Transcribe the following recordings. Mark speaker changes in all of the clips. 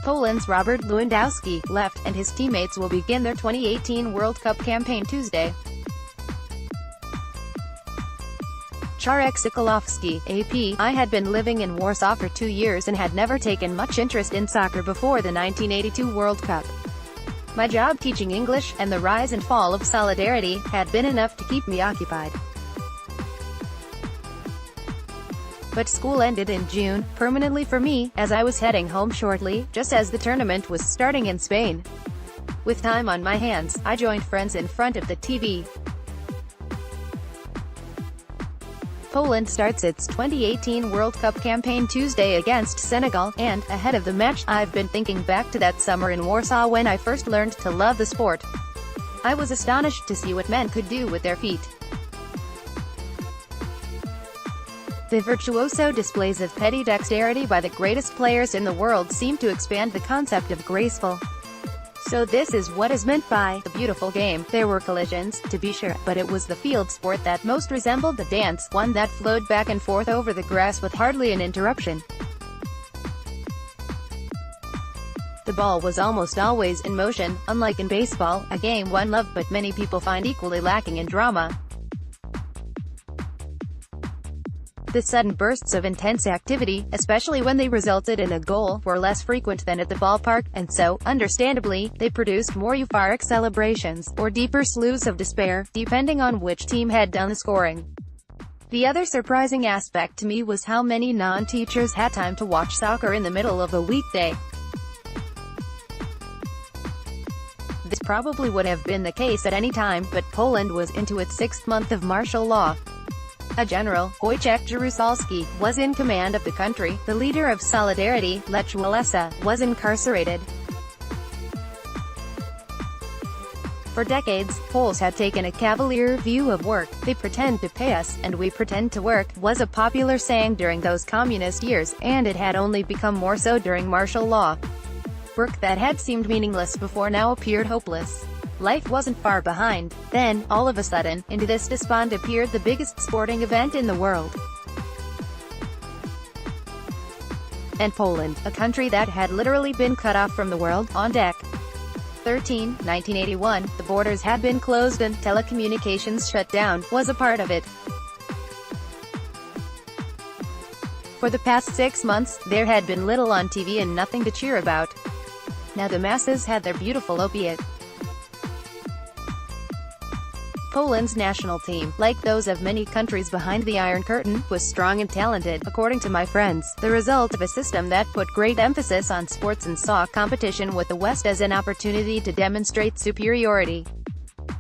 Speaker 1: Poland's Robert Lewandowski left, and his teammates will begin their 2018 World Cup campaign Tuesday. Czarek Sokolowski, AP, I had been living in Warsaw for 2 years and had never taken much interest in soccer before the 1982 World Cup. My job teaching English, and the rise and fall of Solidarity, had been enough to keep me occupied. But school ended in June, permanently for me, as I was heading home shortly, just as the tournament was starting in Spain. With time on my hands, I joined friends in front of the TV. Poland starts its 2018 World Cup campaign Tuesday against Senegal, and, ahead of the match, I've been thinking back to that summer in Warsaw when I first learned to love the sport. I was astonished to see what men could do with their feet. The virtuoso displays of petty dexterity by the greatest players in the world seem to expand the concept of graceful. So this is what is meant by the beautiful game. There were collisions, to be sure, but it was the field sport that most resembled the dance, one that flowed back and forth over the grass with hardly an interruption. The ball was almost always in motion, unlike in baseball, a game one loved but many people find equally lacking in drama. The sudden bursts of intense activity, especially when they resulted in a goal, were less frequent than at the ballpark, and so, understandably, they produced more euphoric celebrations, or deeper sloughs of despair, depending on which team had done the scoring. The other surprising aspect to me was how many non-teachers had time to watch soccer in the middle of a weekday. This probably would have been the case at any time, but Poland was into its 6th month of martial law. A general, Wojciech Jaruzelski, was in command of the country. The leader of Solidarity, Lech Walesa, was incarcerated. For decades, Poles had taken a cavalier view of work. They pretend to pay us, and we pretend to work, was a popular saying during those communist years, and it had only become more so during martial law. Work that had seemed meaningless before now appeared hopeless. Life wasn't far behind. Then, all of a sudden, into this despond appeared the biggest sporting event in the world. And Poland, a country that had literally been cut off from the world, on deck. 1981, the borders had been closed and telecommunications shut down, was a part of it. For the past 6 months, there had been little on TV and nothing to cheer about. Now the masses had their beautiful opiate. Poland's national team, like those of many countries behind the Iron Curtain, was strong and talented, according to my friends, the result of a system that put great emphasis on sports and saw competition with the West as an opportunity to demonstrate superiority.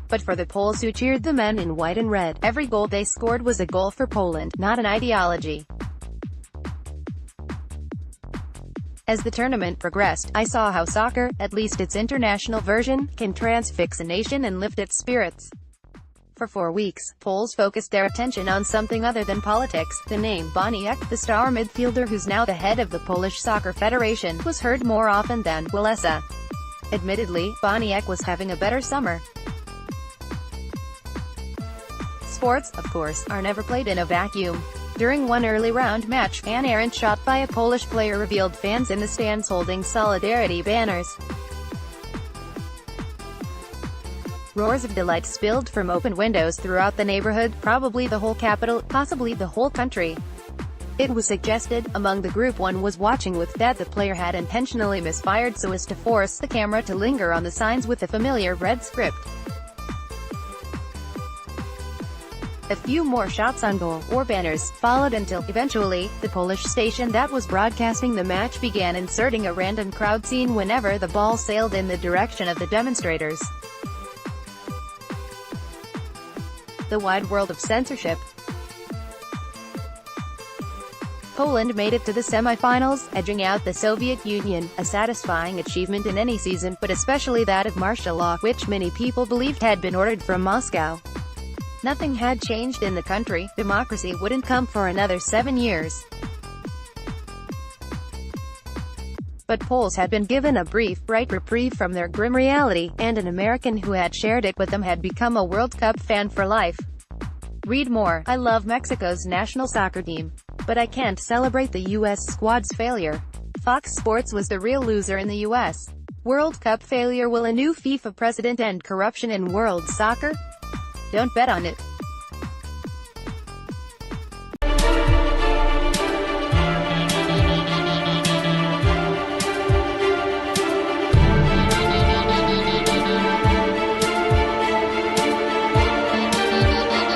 Speaker 1: But for the Poles who cheered the men in white and red, every goal they scored was a goal for Poland, not an ideology. As the tournament progressed, I saw how soccer, at least its international version, can transfix a nation and lift its spirits. For 4 weeks, Poles focused their attention on something other than politics. The name Boniek, the star midfielder who's now the head of the Polish Soccer Federation, was heard more often than Walesa. Admittedly, Boniek was having a better summer. Sports, of course, are never played in a vacuum. During one early round match, an errant shot by a Polish player revealed fans in the stands holding Solidarity banners. Roars of delight spilled from open windows throughout the neighborhood, probably the whole capital, possibly the whole country. It was suggested, among the group one was watching with, that the player had intentionally misfired so as to force the camera to linger on the signs with the familiar red script. A few more shots on goal, or banners, followed until, eventually, the Polish station that was broadcasting the match began inserting a random crowd scene whenever the ball sailed in the direction of the demonstrators. The wide world of censorship. Poland made it to the semi-finals, edging out the Soviet Union, a satisfying achievement in any season, but especially that of martial law, which many people believed had been ordered from Moscow. Nothing had changed in the country. Democracy wouldn't come for another 7 years. But Poles had been given a brief, bright reprieve from their grim reality, and an American who had shared it with them had become a World Cup fan for life. Read more. I love Mexico's national soccer team, but I can't celebrate the U.S. squad's failure. Fox Sports was the real loser in the U.S. World Cup failure. Will a new FIFA president end corruption in world soccer? Don't bet on it.